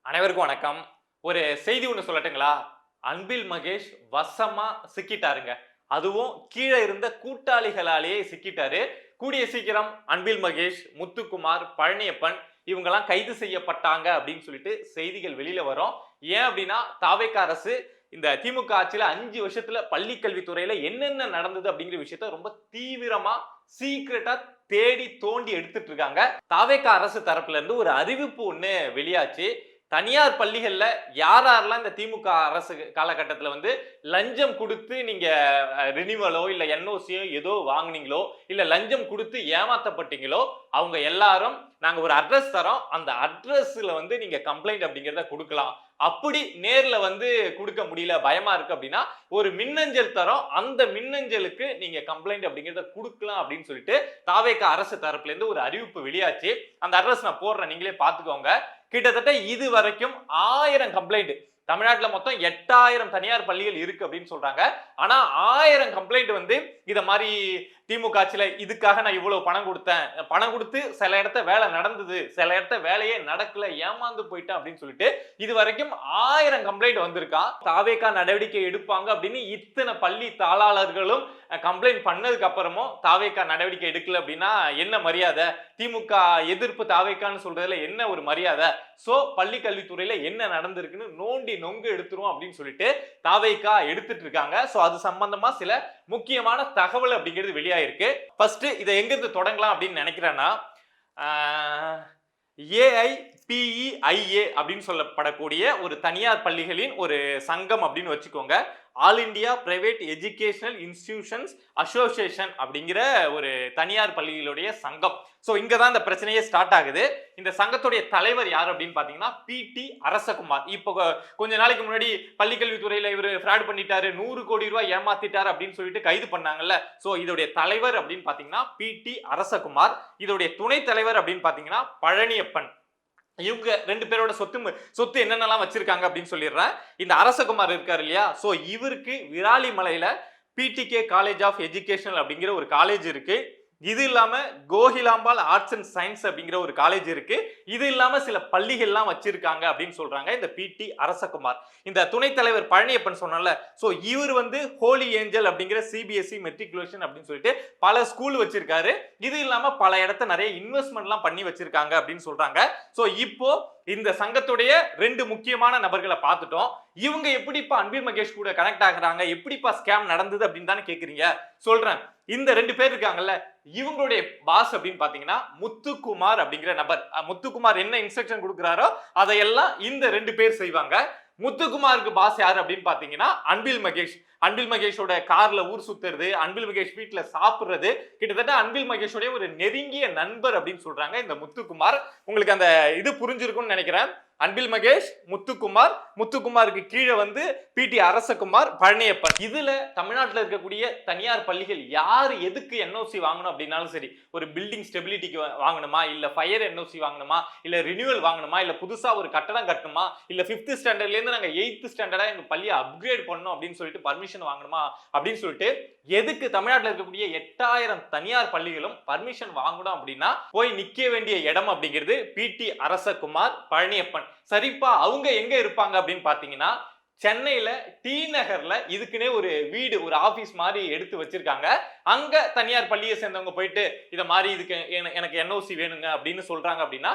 அனைவருக்கும் வணக்கம். ஒரு செய்தி ஒண்ணு சொல்லட்டுங்களா? அன்பில் மகேஷ் வசமா சிக்கிட்டாருங்க. அதுவும் கீழ இருந்த கூட்டாளிகளாலேயே சிக்கிட்டாரு. கூடிய சீக்கிரம் அன்பில் மகேஷ், முத்துக்குமார், பழனியப்பன் இவங்கலாம் கைது செய்யப்பட்டாங்க அப்படின்னு சொல்லிட்டு செய்திகள் வெளியில வரும். ஏன் அப்படின்னா, தாவேகா அரசு இந்த திமுக ஆட்சியில 5 வருஷத்துல பள்ளி கல்வித்துறையில என்னென்ன நடந்தது அப்படிங்கிற விஷயத்த ரொம்ப தீவிரமா, சீக்ரெட்டா தேடி தோண்டி எடுத்துட்டு இருக்காங்க. தாவேகா அரசு தரப்புல இருந்து ஒரு அறிவிப்பு ஒண்ணு வெளியாச்சு. தனியார் பள்ளிகள்ல யாரெல்லாம் இந்த திமுக அரசு காலகட்டத்துல லஞ்சம் கொடுத்து நீங்க ரினிவலோ இல்ல என்ஓசியோ ஏதோ வாங்குனீங்களோ இல்ல லஞ்சம் கொடுத்து ஏமாத்தப்பட்டீங்களோ அவங்க எல்லாரும் நாங்க ஒரு அட்ரஸ் தரோம், அந்த அட்ரஸ்ல நீங்க கம்ப்ளைண்ட் அப்படிங்கறத கொடுக்கலாம். அப்படி நேர்ல கொடுக்க முடியல, பயமா இருக்கு அப்படின்னா ஒரு மின்னஞ்சல் தரோம், அந்த மின்னஞ்சலுக்கு நீங்க கம்ப்ளைண்ட் அப்படிங்கறத கொடுக்கலாம் அப்படின்னு சொல்லிட்டு தாவேகா அரசு தரப்புல இருந்து ஒரு அறிவிப்பு வெளியாச்சு. அந்த அட்ரஸ் நான் போடுறேன், நீங்களே பாத்துக்கோங்க. கிட்டத்தட்ட இது வரைக்கும் 1000 கம்ப்ளைண்ட், தமிழ்நாட்டுல மொத்தம் 8000 தனியார் பள்ளிகள் இருக்கு அப்படின்னு சொல்றாங்க. ஆனா 1000 கம்ப்ளைண்ட் இத மாதிரி திமுக ஆட்சியில இதுக்காக நான் இவ்வளவு பணம் கொடுத்தேன், பணம் கொடுத்து சில இடத்த வேலை நடந்தது, சில இடத்த வேலையே நடக்கல, ஏமாந்து போயிட்டேன் அப்படின்னு சொல்லிட்டு இது வரைக்கும் 1000 கம்ப்ளைண்ட் வந்திருக்கான். தாவேகா நடவடிக்கை எடுப்பாங்க அப்படின்னு இத்தனை பள்ளி தாளாளர்களும் கம்ப்ளைண்ட் பண்ணதுக்கு அப்புறமும் தாவேகா நடவடிக்கை எடுக்கல அப்படின்னா என்ன மரியாதை? திமுக எதிர்ப்பு தாவேகான்னு சொல்றதுல என்ன ஒரு மரியாதை? சோ பள்ளி கல்வித்துறையில என்ன நடந்திருக்குன்னு நோண்டி நொங்கு எடுத்துரும் அப்படின்னு சொல்லிட்டு தாவேகா எடுத்துட்டு இருக்காங்க. சோ அது சம்பந்தமா சில முக்கியமான தகவல் அப்படிங்கிறது வெளியாயிருக்கு. ஃபர்ஸ்ட் இதை எங்க இருந்து தொடங்கலாம் அப்படின்னு நினைக்கிறேன்னா, ஏஐபிஇஐஏ அப்படின்னு சொல்லப்படக்கூடிய ஒரு தனியார் பள்ளிகளின் ஒரு சங்கம் அப்படின்னு வச்சுக்கோங்க. All India private educational institutions association அப்படிங்கிற ஒரு தனியார் பள்ளிகளுடைய சங்கம். சோ இங்க தான் இந்த பிரச்சனையே ஸ்டார்ட் ஆகுது. இந்த சங்கத்துடைய தலைவர் யார் அப்படின்னு பாத்தீங்கன்னா பிடி அரசகுமார். இப்போ கொஞ்ச நாளைக்கு முன்னாடி பள்ளிக்கல்வித்துறையில இவர் ஃப்ராட் பண்ணிட்டாரு, 100 கோடி ரூபாய் ஏமாத்திட்டாரு அப்படின்னு சொல்லிட்டு கைது பண்ணாங்கல்ல. சோ இதோடைய தலைவர் அப்படின்னு பாத்தீங்கன்னா பிடி அரசகுமார். இதோடைய துணை தலைவர் அப்படின்னு பாத்தீங்கன்னா பழனியப்பன். இவங்க 2 பேரோட சொத்து என்னென்னலாம் வச்சிருக்காங்க அப்படின்னு சொல்லிடுறேன். இந்த அரசகுமார் இருக்காரு இல்லையா, சோ இவருக்கு விராலிமலையில பிடிகே காலேஜ் ஆஃப் எஜுகேஷன் அப்படிங்கிற ஒரு காலேஜ் இருக்கு. இது இல்லாம கோகிலாம்பாள் ஆர்ட்ஸ் அண்ட் சயின்ஸ் அப்படிங்கிற ஒரு காலேஜ் இருக்கு. இது இல்லாம சில பள்ளிகள்லாம் வச்சிருக்காங்க அப்படின்னு சொல்றாங்க இந்த பிடி அரசகுமார். இந்த துணைத் தலைவர் பழனியப்பன் சொன்னால, சோ இவர் ஹோலி ஏஞ்சல் அப்படிங்கிற சிபிஎஸ்இ மெட்ரிகுலேஷன் அப்படின்னு சொல்லிட்டு பல ஸ்கூல் வச்சிருக்காரு. இது இல்லாம பல இடத்த நிறைய இன்வெஸ்ட்மெண்ட்லாம் பண்ணி வச்சிருக்காங்க அப்படின்னு சொல்றாங்க. சோ இப்போ இந்த சங்கத்துடைய 2 முக்கியமான நபர்களை பார்த்துட்டோம். இவங்க எப்படிப்பா அன்பில் மகேஷ் கூட கனெக்ட் ஆகுறாங்க, எப்படிப்பா ஸ்கேம் நடந்தது அப்படின்னு தானே கேக்குறீங்க. சொல்றேன். இந்த 2 பேர் இருக்காங்கல்ல, இவங்களுடைய பாஸ் அப்படின்னு பாத்தீங்கன்னா முத்துக்குமார் அப்படிங்கிற நபர். முத்துக்குமார் என்ன இன்ஸ்ட்ரக்ஷன் கொடுக்கிறாரோ அதையெல்லாம் இந்த 2 பேர் செய்வாங்க. முத்துக்குமாருக்கு பாஸ் யாரு அப்படின்னு பாத்தீங்கன்னா அன்பில் மகேஷ். அன்பில் மகேஷோட கார்ல ஊர் சுத்துறது, அன்பில் மகேஷ் வீட்டுல சாப்பிடுறது, கிட்டத்தட்ட அன்பில் மகேஷோட ஒரு நெருங்கிய நண்பர் அப்படின்னு சொல்றாங்க இந்த முத்துக்குமார். உங்களுக்கு அந்த இது புரிஞ்சிருக்கும்னு நினைக்கிறேன். அன்பில் மகேஷ், முத்துக்குமார், முத்துக்குமாருக்கு கீழே பிடி அரசகுமார், பழனியப்பன். இதுல தமிழ்நாட்டில் இருக்கக்கூடிய தனியார் பள்ளிகள் யாரு எதுக்கு என்ஓசி வாங்கணும் அப்படின்னாலும் சரி, ஒரு பில்டிங் ஸ்டெபிலிட்டிக்கு வாங்கணுமா, இல்ல ஃபயர் என்ஓசி வாங்கணுமா, இல்ல ரினியூவல் வாங்கணுமா, இல்ல புதுசா ஒரு கட்டடம் கட்டணுமா, இல்ல 5th ஸ்டாண்டர்ட்ல இருந்து நாங்க 8th ஸ்டாண்டர்டா எங்க பள்ளியை அப்கிரேட் பண்ணணும் அப்படின்னு சொல்லிட்டு பர்மிஷன் வாங்கணுமா அப்படின்னு சொல்லிட்டு எதுக்கு தமிழ்நாட்டில் இருக்கக்கூடிய 8000 தனியார் பள்ளிகளும் பர்மிஷன் வாங்கணும் அப்படின்னா போய் நிக்க வேண்டிய இடம் அப்படிங்கிறது பிடி அரசகுமார், பழனியப்பன். சரிப்பா, அவங்க எங்க இருப்பாங்க அப்படின்னு பாத்தீங்கன்னா சென்னையில டி நகர்ல இதுக்குன்னே ஒரு வீடு, ஒரு ஆபீஸ் மாதிரி எடுத்து வச்சிருக்காங்க. அங்க தனியார் பள்ளியை சேர்ந்தவங்க போயிட்டு இத மாதிரி இதுக்கு எனக்கு என்ஓசி வேணுங்க அப்படின்னு சொல்றாங்க அப்படின்னா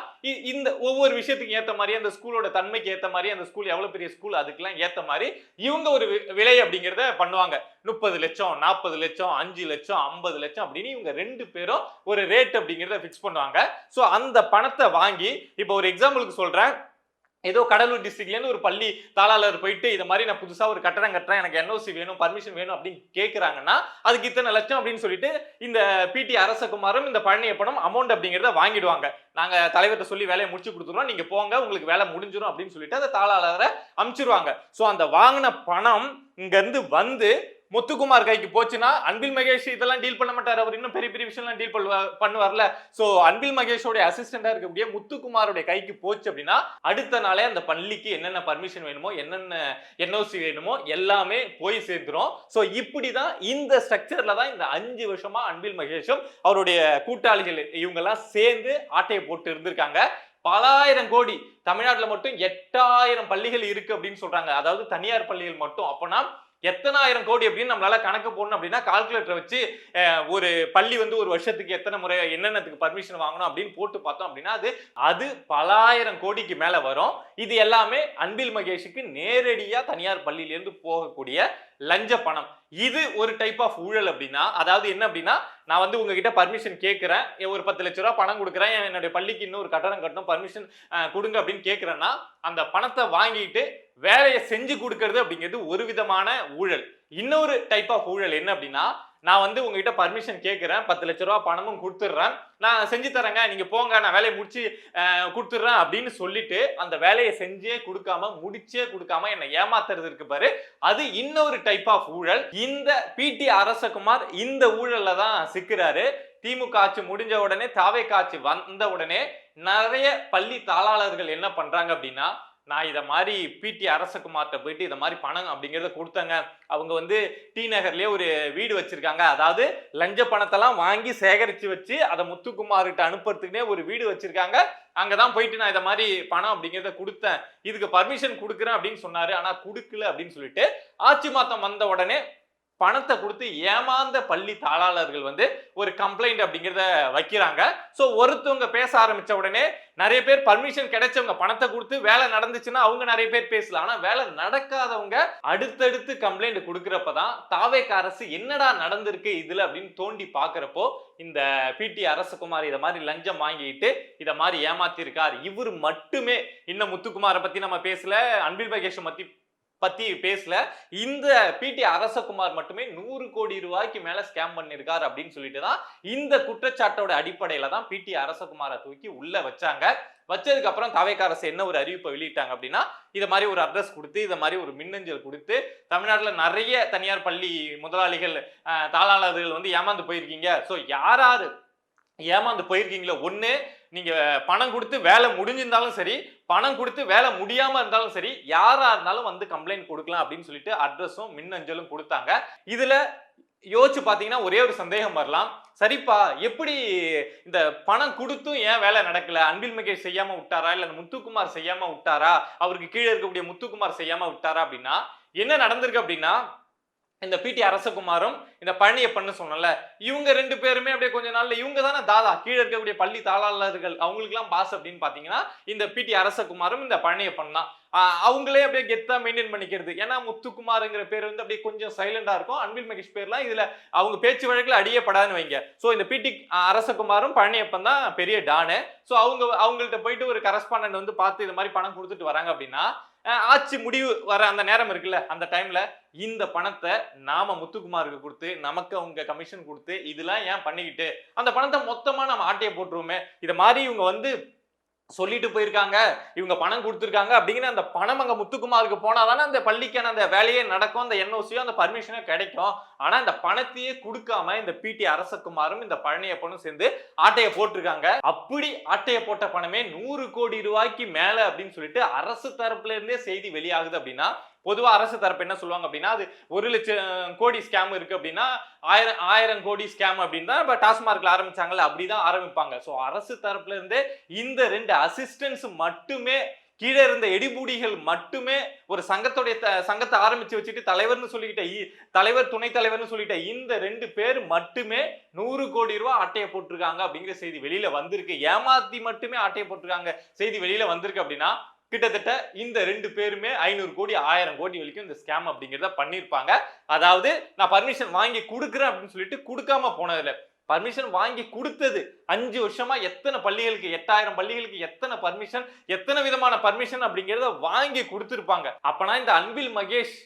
இந்த ஒவ்வொரு விஷயத்துக்கு ஏத்த மாதிரி, அந்த ஸ்கூலோட தன்மைக்கு ஏத்த மாதிரி, அந்த ஸ்கூல் எவ்வளவு பெரிய ஸ்கூல் அதுக்கெல்லாம் ஏத்த மாதிரி இவங்க ஒரு விலை அப்படிங்கிறத பண்ணுவாங்க. 30 லட்சம், 40 லட்சம், 5 லட்சம், 50 லட்சம் அப்படின்னு இவங்க 2 பேரும் ஒரு ரேட் அப்படிங்கிறத பிக்ஸ் பண்ணுவாங்க. சோ அந்த பணத்தை வாங்கி, இப்போ ஒரு எக்ஸாம்பிளுக்கு சொல்றேன், ஏதோ கடலூர் டிஸ்ட்ரிக்ட்ல இருந்து ஒரு பள்ளி தாளாளர் போயிட்டு இத மாதிரி நான் புதுசா ஒரு கட்டடம் கட்டுறேன், எனக்கு என்ஓசி வேணும், பர்மிஷன் வேணும் அப்படின்னு கேக்குறாங்கன்னா அதுக்கு இத்தனை லட்சம் அப்படின்னு சொல்லிட்டு இந்த பிடி அரசகுமாரும் இந்த பழனியப்பனும் அமௌண்ட் அப்படிங்கறத வாங்கிடுவாங்க. நாங்க தலைவர்கிட்ட சொல்லி வேலையை முடிச்சு கொடுத்துருவோம், நீங்க போங்க, உங்களுக்கு வேலை முடிஞ்சிடும் அப்படின்னு சொல்லிட்டு அந்த தாளாளரை அனுப்பிச்சிருவாங்க. சோ அந்த வாங்கின பணம் இங்க இருந்து முத்துக்குமார் கைக்கு போச்சுன்னா அன்பில் மகேஷ் இதெல்லாம் டீல் பண்ண மாட்டார், அவர் இன்னும் பெரிய பெரிய விஷயம் டீல் பண்ணுவார்ல. சோ அன்பில் மகேஷோட அசிஸ்டண்டா இருக்கக்கூடிய முத்துக்குமாரோட கைக்கு போச்சு அப்படின்னா அடுத்த நாளே அந்த பள்ளிக்கு என்னென்ன பர்மிஷன் வேணுமோ, என்னென்ன என்ஓசி வேணுமோ எல்லாமே போய் சேர்ந்துரும். சோ இப்படிதான் இந்த ஸ்ட்ரக்சர்ல தான் இந்த 5 வருஷமா அன்பில் மகேஷும் அவருடைய கூட்டாளிகள் இவங்க எல்லாம் சேர்ந்து ஆட்டையை போட்டு இருந்திருக்காங்க. பலாயிரம் கோடி. தமிழ்நாட்டுல மட்டும் 8000 பள்ளிகள் இருக்கு அப்படின்னு சொல்றாங்க. அதாவது தனியார் பள்ளிகள் மட்டும். அப்பனா எத்தனாயிரம் கோடி அப்படின்னு நம்மளால கணக்கு போடணும் அப்படின்னா கால்குலேட்டர் வச்சு ஒரு பள்ளி வந்து ஒரு வருஷத்துக்கு எத்தனை முறை என்னென்னத்துக்கு பர்மிஷன் வாங்கணும் அப்படின்னு போட்டு பார்த்தோம் அப்படின்னா அது பலாயிரம் கோடிக்கு மேல வரும். இது எல்லாமே அன்பில் மகேஷுக்கு நேரடியா தனியார் பள்ளியிலிருந்து போகக்கூடிய லஞ்ச பணம். இது ஒரு டைப் ஆஃப் ஊழல் அப்படின்னா, அதாவது என்ன அப்படின்னா, நான் வந்து உங்ககிட்ட பர்மிஷன் கேட்கிறேன், ஒரு 10 லட்ச ரூபாய் பணம் கொடுக்குறேன், என்னுடைய பள்ளிக்கு இன்னும் ஒரு கட்டடம் கட்டணும், பர்மிஷன் கொடுங்க அப்படின்னு கேட்கிறேன்னா, அந்த பணத்தை வாங்கிட்டு வேலையை செஞ்சு கொடுக்கறது அப்படிங்கிறது ஒரு விதமான ஊழல். இன்னொரு டைப் ஆஃப் ஊழல் என்ன அப்படின்னா, நான் வந்து உங்ககிட்ட பர்மிஷன் கேட்கிறேன், 10 லட்ச ரூபாய் பணமும் கொடுத்துட்றேன், நான் செஞ்சு தரேங்க, நீங்க போங்க, நான் வேலையை முடிச்சு கொடுத்துட்றேன் அப்படின்னு சொல்லிட்டு அந்த வேலையை செஞ்சே கொடுக்காம முடிச்சே கொடுக்காம என்னை ஏமாத்துறது இருக்கு பாரு, அது இன்னொரு டைப் ஆஃப் ஊழல். இந்த பிடி அரசகுமார் இந்த ஊழல்ல தான் சிக்கிறாரு. திமுக ஆட்சி முடிஞ்ச உடனே, தாவேகா ஆட்சி வந்த உடனே நிறைய பள்ளி தாளாளர்கள் என்ன பண்றாங்க அப்படின்னா, நான் இதை மாதிரி பிடி அரசகுமார்ட்ட போயிட்டு இதை மாதிரி பணம் அப்படிங்கிறத கொடுத்தங்க, அவங்க வந்து டி நகர்லயே ஒரு வீடு வச்சிருக்காங்க, அதாவது லஞ்ச பணத்தெல்லாம் வாங்கி சேகரிச்சு வச்சு அதை முத்துக்குமார்கிட்ட அனுப்புறதுக்குனே ஒரு வீடு வச்சிருக்காங்க, அங்கதான் போயிட்டு நான் இதை மாதிரி பணம் அப்படிங்கிறத கொடுத்தேன், இதுக்கு பர்மிஷன் கொடுக்குறேன் அப்படின்னு சொன்னாரு, ஆனா கொடுக்கல அப்படின்னு சொல்லிட்டு ஆட்சி மாத்தம் வந்த உடனே பணத்தை கொடுத்து ஏமாந்த பள்ளி தாளாளர்கள் வந்து ஒரு கம்ப்ளைண்ட் அப்படிங்கிறத வைக்கிறாங்க. சோ ஒருத்தவங்க பேச ஆரம்பிச்ச உடனே நிறைய பேர் பர்மிஷன் கிடைச்சவங்க பணத்தை கொடுத்து வேலை நடந்துச்சுன்னா அவங்க நிறைய பேர் பேசலாம். ஆனா வேலை நடக்காதவங்க அடுத்தடுத்து கம்ப்ளைண்ட் கொடுக்கறப்பதான் தாவேகா அரசு என்னடா நடந்திருக்கு இதுல அப்படின்னு தோண்டி பாக்குறப்போ இந்த பிடி அரசகுமார் இத மாதிரி லஞ்சம் வாங்கிட்டு இத மாதிரி ஏமாத்தி இருக்கார். இவர் மட்டுமே, இன்னும் முத்துக்குமாரை பத்தி நம்ம பேசல, அன்பில் மகேஷ் பத்தி பேசல, இந்த பிடி அரசகுமார் மட்டுமே 100 கோடி ரூபாய்க்கு மேல ஸ்கேம் பண்ணிருக்கார் அப்படின்னு சொல்லிட்டு தான் இந்த குற்றச்சாட்டோட அடிப்படையில தான் பிடி அரசகுமாரை தூக்கி உள்ள வச்சாங்க. வச்சதுக்கு அப்புறம் தாவேகா அரசு என்ன ஒரு அறிவிப்பை வெளியிட்டாங்க அப்படின்னா, இத மாதிரி ஒரு அட்ரஸ் கொடுத்து, இத மாதிரி ஒரு மின்னஞ்சல் கொடுத்து, தமிழ்நாட்டுல நிறைய தனியார் பள்ளி முதலாளிகள் தாளாளர்கள் வந்து ஏமாந்து போயிருக்கீங்க, சோ யாராரு ஏமாந்து போயிருக்கீங்களோ, ஒண்ணு நீங்க பணம் கொடுத்து வேலை முடிஞ்சிருந்தாலும் சரி, பணம் கொடுத்து வேலை முடியாம இருந்தாலும் சரி, யாரா இருந்தாலும் வந்து கம்ப்ளைண்ட் கொடுக்கலாம் அப்படின்னு சொல்லிட்டு அட்ரஸும் மின்னஞ்சலும் கொடுத்தாங்க. இதுல யோசிச்சு பாத்தீங்கன்னா ஒரே ஒரு சந்தேகம் வரலாம், சரிப்பா எப்படி இந்த பணம் கொடுத்தும் ஏன் வேலை நடக்கல, அன்பில் மகேஷ் செய்யாம விட்டாரா, இல்ல முத்துக்குமார் செய்யாம விட்டாரா, அவருக்கு கீழே இருக்கக்கூடிய முத்துக்குமார் செய்யாம விட்டாரா அப்படின்னா, என்ன நடந்திருக்கு அப்படின்னா, இந்த பிடி அரசகுமாரும் இந்த பழனியப்பன் சொன்னல, இவங்க ரெண்டு பேருமே அப்படியே கொஞ்ச நாள்ல இவங்க தானே தாதா, கீழே இருக்கக்கூடிய பள்ளி தாளாளர்கள் அவங்களுக்கு எல்லாம் பாஸ் அப்படின்னு பாத்தீங்கன்னா இந்த பிடி அரசகுமாரும் இந்த பழனியப்பன் தான். அவங்களே அப்படியே கெத்தா மெயின்டைன் பண்ணிக்கிறது. ஏன்னா முத்துக்குமார்ங்கிற பேர் வந்து அப்படியே கொஞ்சம் சைலண்டா இருக்கும், அன்பில் மகேஷ் பேர்லாம் இதுல அவங்க பேச்சு வழக்குல அடியே படாதுன்னு வைங்க. சோ இந்த பிடி அரசகுமாரும் பழனியப்பன் தான் பெரிய டானு. சோ அவங்கள்ட்ட போயிட்டு ஒரு கரஸ்பாண்டன்ட் வந்து பார்த்து இது மாதிரி பணம் கொடுத்துட்டு வராங்க அப்படின்னா, ஆட்சி முடிவு வர அந்த நேரம் இருக்குல்ல, அந்த டைம்ல இந்த பணத்தை நாம முத்துக்குமாருக்கு கொடுத்து நமக்கு அவங்க கமிஷன் கொடுத்து இதெல்லாம் ஏன் பண்ணிக்கிட்டு அந்த பணத்தை மொத்தமா நம்ம ஆட்டையை போட்டுருவோமே, இத மாதிரி இவங்க வந்து சொல்லிட்டு போயிருக்காங்க, இவங்க பணம் கொடுத்துருக்காங்க அப்படிங்கிற அந்த பணம் அங்க முத்துக்குமாருக்கு போனாதானே அந்த பள்ளிக்கான அந்த வேலையே நடக்கும், அந்த என்ஓசியோ அந்த பர்மிஷனோ கிடைக்கும். ஆனா இந்த பணத்தையே கொடுக்காம இந்த பிடி அரசகுமாரும் இந்த பழனியப்பனும் சேர்ந்து ஆட்டையை போட்டிருக்காங்க. அப்படி ஆட்டையை போட்ட பணமே 100 கோடி ரூபாய்க்கு மேல அப்படின்னு சொல்லிட்டு அரசு தரப்புல இருந்தே செய்தி வெளியாகுது. அப்படின்னா பொதுவா அரசு தரப்பு என்ன சொல்லுவாங்க அப்படின்னா, அது 1 லட்சம் கோடி ஸ்கேம் இருக்கு அப்படின்னா 1000 கோடி ஸ்கேம் அப்படின்னு தான் டாஸ்மார்க்ல ஆரம்பிச்சாங்கல்ல, அப்படிதான் ஆரம்பிப்பாங்க. சோ அரசு தரப்புல இருந்து இந்த 2 அசிஸ்டன்ஸ் மட்டுமே, கீழே இருந்த எடிபூடிகள் மட்டுமே, ஒரு சங்கத்தை ஆரம்பிச்சு வச்சுட்டு தலைவர்னு சொல்லிக்கிட்ட தலைவர் துணை தலைவர்னு சொல்லிட்ட இந்த 2 பேர் மட்டுமே 100 கோடி ரூபாய் ஆட்டையை போட்டிருக்காங்க அப்படிங்கிற செய்தி வெளியில வந்திருக்கு. ஏமாத்தி மட்டுமே ஆட்டையை போட்டிருக்காங்க செய்தி வெளியில வந்திருக்கு. அப்படின்னா கிட்டத்தட்ட இந்த 2 பேருமே 500 கோடி 1000 கோடி வரைக்கும் இந்த ஸ்கேம் அப்படிங்கிறத பண்ணிருப்பாங்க. அதாவது நான் பர்மிஷன் வாங்கி கொடுக்குறேன் அப்படின்னு சொல்லிட்டு கொடுக்காம போனதுல, பர்மிஷன் வாங்கி கொடுத்தது 5 வருஷமா எத்தனை பள்ளிகளுக்கு, 8000 பள்ளிகளுக்கு எத்தனை பர்மிஷன், எத்தனை விதமான பர்மிஷன் அப்படிங்கிறத வாங்கி கொடுத்திருப்பாங்க. அப்பனா இந்த அன்பில் மகேஷ்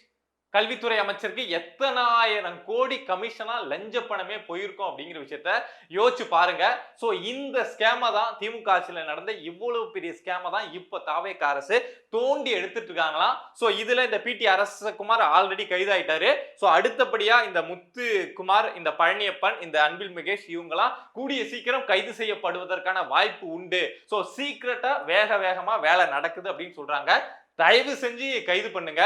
கல்வித்துறை அமைச்சருக்கு எத்தனாயிரம் கோடி கமிஷனா லஞ்ச பணமே போயிருக்கும் அப்படிங்கிற விஷயத்த யோசிச்சு பாருங்க. சோ இந்த ஸ்கேம தான் திமுக ஆட்சியில நடந்த இவ்வளவு பெரிய ஸ்கேம தான் இப்ப தாவேகா அரசு தோண்டி எடுத்துட்டு இருக்காங்களாம். சோ இதுல இந்த பிடி அரசகுமார் ஆல்ரெடி கைதாயிட்டாரு. சோ அடுத்தபடியா இந்த முத்துக்குமார், இந்த பழனியப்பன், இந்த அன்பில் மகேஷ் இவங்கலாம் கூடிய சீக்கிரம் கைது செய்யப்படுவதற்கான வாய்ப்பு உண்டு. சோ சீக்கிரட்டா வேகமா வேலை நடக்குது அப்படின்னு சொல்றாங்க. தயவு செஞ்சு கைது பண்ணுங்க.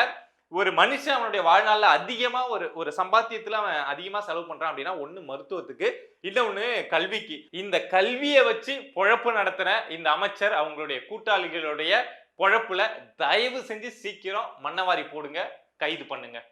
ஒரு மனுஷன் அவனுடைய வாழ்நாள்ல அதிகமா ஒரு ஒரு சம்பாத்தியத்துல அவன் அதிகமா செலவு பண்றான் அப்படின்னா, ஒண்ணு மருத்துவத்துக்கு, இன்னொன்னு கல்விக்கு. இந்த கல்விய வச்சு பொழப்பு நடத்துற இந்த அமைச்சர் அவங்களுடைய கூட்டாளிகளுடைய பொழப்புல தயவு செஞ்சு சீக்கிரம் மண்ணவாரி போடுங்க, கைது பண்ணுங்க.